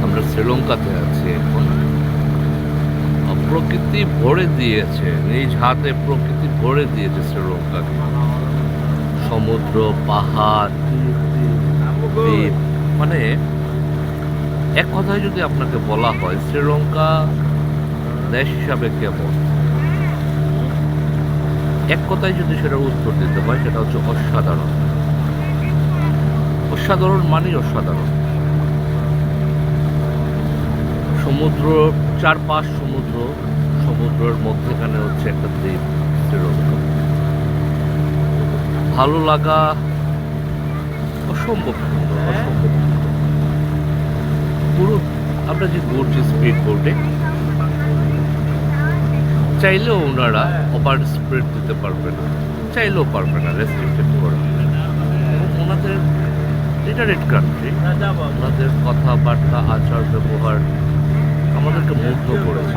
আমরা শ্রীলঙ্কাতে আছি এখন। প্রকৃতি ভরে দিয়েছে, নিজ হাতে প্রকৃতি ভরে দিয়েছে শ্রীলঙ্কাকে। সমুদ্র, পাহাড়, দ্বীপ, মানে এক কথায় যদি আপনাকে বলা হয় শ্রীলঙ্কা দেশ হিসাবে কেমন, এক কথায় যদি সেটার উত্তর দিতে হয় সেটা হচ্ছে অসাধারণ। অসাধারণ মানেই অসাধারণ। সমুদ্র, চারপাশ সমুদ্র, সমুদ্রের মধ্যেখানে হচ্ছে একটা দ্বীপ শ্রীলঙ্কা। ভালো লাগা অসম্ভব সুন্দর, অসম্ভব সুন্দর। পুরো আমরা যে ঘুরছি স্পিড বোটে, চাইলেও ওনারা ওভার স্পিড দিতে পারবে না, চাইলেও পারবে না রেস্ট্রিক্টেড করা। ওনাদের লিটারেট কান্ট্রি, ওনাদের কথাবার্তা, আচার ব্যবহার আমাদেরকে মুগ্ধ করেছে।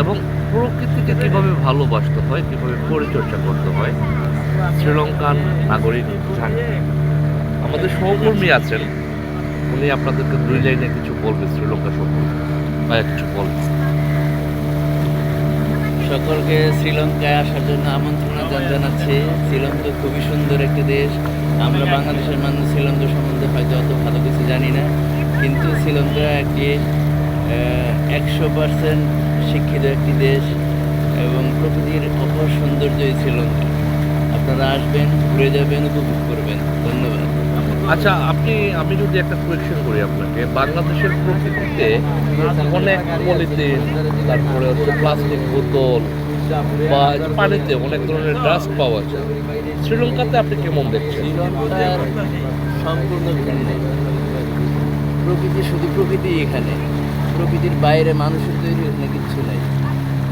এবং প্রকৃতিকে কীভাবে ভালোবাসতে হয়, কীভাবে পরিচর্যা করতে হয় শ্রীলঙ্কান নাগরিক জানে। আমাদের সহকর্মী আছেন, উনি আপনাদেরকে দুই লাইনে কিছু বলবে শ্রীলঙ্কা সম্পর্কে, বা কিছু বলবে। সকলকে শ্রীলঙ্কায় আসার জন্য আমন্ত্রণ জানাচ্ছি। শ্রীলঙ্কা খুবই সুন্দর একটি দেশ। আমরা বাংলাদেশের মানুষ শ্রীলঙ্কা সম্বন্ধে হয়তো অত ভালো কিছু জানি না, কিন্তু শ্রীলঙ্কা একটি 100% শিক্ষিত একটি দেশ এবং প্রকৃতির অপর সৌন্দর্যই শ্রীলঙ্কা। আপনারা আসবেন, ঘুরে যাবেন, উপভোগ করবেন। ধন্যবাদ। আচ্ছা, আমি যদি একটা কোয়েশ্চেন করি আপনাকে, বাংলাদেশের প্রকৃতিতে অনেক পলিথিন, তারপরে হচ্ছে প্লাস্টিক বোতল বা পানিতে অনেক ধরনের ডাস্ট পাওয়া যায়, শ্রীলঙ্কাতে আপনি কেমন দেখছেন? শ্রীলঙ্কার সম্পূর্ণ ভিন্ন। প্রকৃতি শুধু প্রকৃতি, এখানে প্রকৃতির বাইরে মানুষের তৈরি এখানে কিচ্ছু নাই।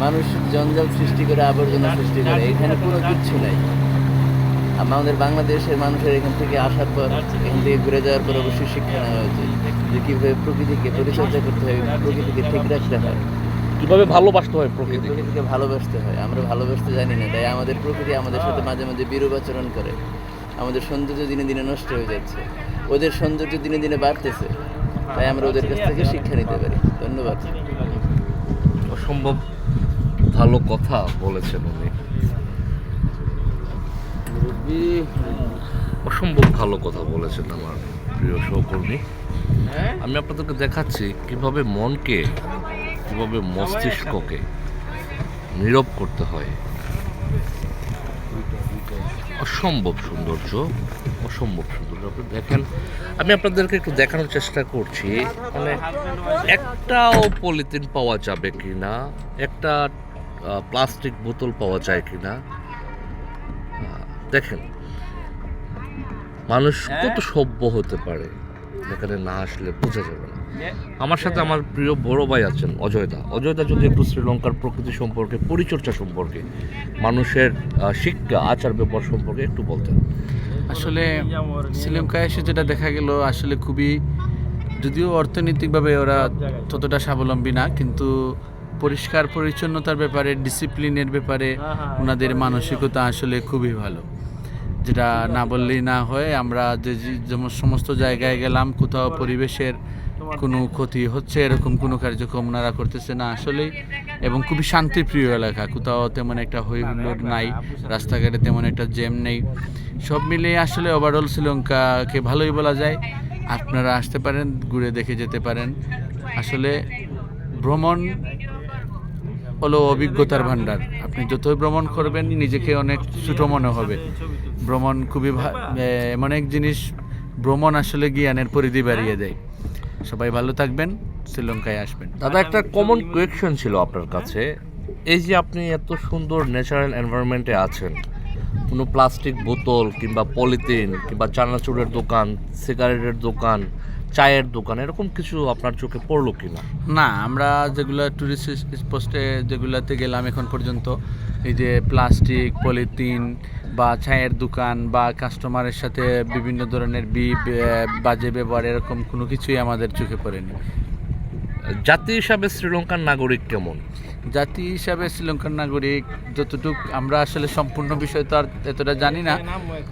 মানুষ জঞ্জাল সৃষ্টি করে, আবর্জনা সৃষ্টি করে, এখানে কোনো কিচ্ছু নাই। আমাদের বাংলাদেশের মানুষের এখান থেকে আসার পর, এখান থেকে ঘুরে যাওয়ার পর অবশ্যই শিক্ষা নেওয়া উচিত যে কীভাবে প্রকৃতিকে পরিচর্যা করতে হয়, প্রকৃতিকে ঠিক রাখতে হয়, কীভাবে ভালোবাসতে হয় প্রকৃতিকে। প্রকৃতিকে ভালোবাসতে হয়। আমরা ভালোবাসতে জানি না, তাই আমাদের প্রকৃতি আমাদের সাথে মাঝে মাঝে বিরূপ আচরণ করে। আমাদের সৌন্দর্য দিনে দিনে নষ্ট হয়ে যাচ্ছে, ওদের সৌন্দর্য দিনে দিনে বাড়তেছে, তাই আমরা ওদের কাছ থেকে শিক্ষা নিতে পারি। ধন্যবাদ। অসম্ভব ভালো কথা বলেছেন উনি, অসম্ভব ভালো কথা বলেছেন আমার প্রিয় সহকর্মী। আমি আপনাদেরকে দেখাচ্ছি কিভাবে মনকে, কিভাবে মস্তিষ্ককে নীরব করতে হয়। অসম্ভব সৌন্দর্য, অসম্ভব সৌন্দর্য। আপনি দেখেন, আমি আপনাদেরকে একটু দেখানোর চেষ্টা করছি, মানে একটাও পলিথিন পাওয়া যাবে কি না, একটা প্লাস্টিক বোতল পাওয়া যায় কি না। দেখেন মানুষ কত সভ্য হতে পারে, এখানে না আসলে বোঝা যাবে না। আমার সাথে আমার প্রিয় বড় ভাই আছেন অজয়দা যদি একটু শ্রীলঙ্কার প্রকৃতি সম্পর্কে, পরিচর্যা সম্পর্কে, মানুষের শিক্ষা, আচার ব্যবহার সম্পর্কে একটু বলতেন। আসলে শ্রীলঙ্কায় এসে যেটা দেখা গেল, আসলে খুবই, যদিও অর্থনৈতিকভাবে ওরা ততটা স্বাবলম্বী না, কিন্তু পরিষ্কার পরিচ্ছন্নতার ব্যাপারে, ডিসিপ্লিনের ব্যাপারে ওনাদের মানসিকতা আসলে খুবই ভালো। যেটা না বললেই না হয়। আমরা যেমন সমস্ত জায়গায় গেলাম, কোথাও পরিবেশের কোনো ক্ষতি হচ্ছে এরকম কোনো কার্যক্রম ওনারা করতেছে না আসলেই। এবং খুবই শান্তিপ্রিয় এলাকা, কোথাও তেমন একটা হই হুল্লোড় নাই, রাস্তাঘাটে তেমন একটা জ্যাম নেই। সব মিলিয়ে আসলে ওভারঅল শ্রীলঙ্কাকে ভালোই বলা যায়। আপনারা আসতে পারেন, ঘুরে দেখে যেতে পারেন। আসলে ভ্রমণ হলো অভিজ্ঞতার ভাণ্ডার। আপনি যতই ভ্রমণ করবেন, নিজেকে অনেক ছোট মনে হবে। ভ্রমণ খুবই এমন এক জিনিস, ভ্রমণ আসলে জ্ঞানের পরিধি বাড়িয়ে দেয়। সবাই ভালো থাকবেন, শ্রীলঙ্কায় আসবেন। দাদা, একটা কমন কোয়েশ্চেন ছিল আপনার কাছে। এই যে আপনি এত সুন্দর ন্যাচারাল এনভায়রনমেন্টে আছেন, কোনো প্লাস্টিক বোতল কিংবা পলিথিন কিংবা চানাচুরের দোকান, সিগারেটের দোকান, চায়ের দোকান, এরকম কিছু আপনার চোখে পড়লো কি না? না, আমরা যেগুলো টুরিস্ট স্পটে যেগুলোতে গেলাম এখন পর্যন্ত, এই যে প্লাস্টিক, পলিথিন বা চায়ের দোকান বা কাস্টমারের সাথে বিভিন্ন ধরনের বাজে ব্যবহার, এরকম কোনো কিছুই আমাদের চোখে পড়েনি। জাতি হিসাবে শ্রীলঙ্কার নাগরিক কেমন? জাতি হিসাবে শ্রীলঙ্কার নাগরিক যতটুক, আমরা আসলে সম্পূর্ণ বিষয় তো আর এতটা জানি না,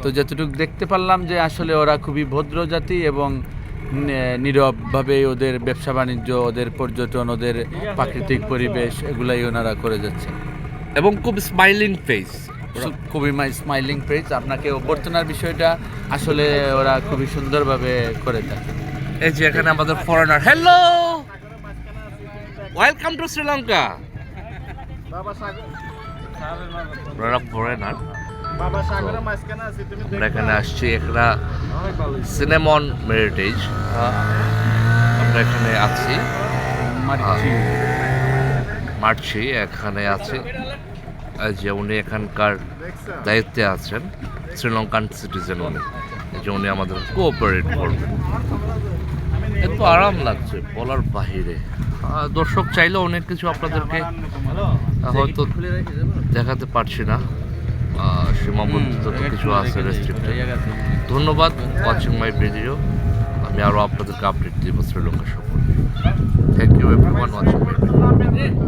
তো যতটুকু দেখতে পারলাম যে আসলে ওরা খুবই ভদ্র জাতি এবং নীরবভাবে ওদের ব্যবসা বাণিজ্য, ওদের পর্যটন, ওদের প্রাকৃতিক পরিবেশ এগুলাই ওনারা করে যাচ্ছেন। এবং খুব স্মাইলিং ফেস। খুবই স্মাইলিং পেজ। আপনাকে অভ্যর্থনার বিষয়টা আসলে ওরা খুবই সুন্দরভাবে করে থাকে। এই যে এখানে আমাদের foreigner, hello, welcome to Sri Lanka. ওরা ফরেনার। আমরা এখানে আসছি একটা সিনেমন মেরিটেজ, আমরা এখানে আছি মারছি, এখানে আছি। যে উনি এখানকার দায়িত্বে আছেন, শ্রীলঙ্কান সিটিজেন উনি, যে উনি আমাদের কোঅপারেট করবেন। এত আরাম লাগছে বলার বাহিরে। দর্শক চাইলেও অনেক কিছু আপনাদেরকে হয়তো দেখাতে পারছি না, সীমাবদ্ধ কিছু আছে, রেস্ট্রিক্টেড। ধন্যবাদ ওয়াচিং মাই ভিডিও। আমি আরও আপনাদেরকে আপডেট দিব শ্রীলঙ্কা সম্পর্কে। Thank you everyone watching my video.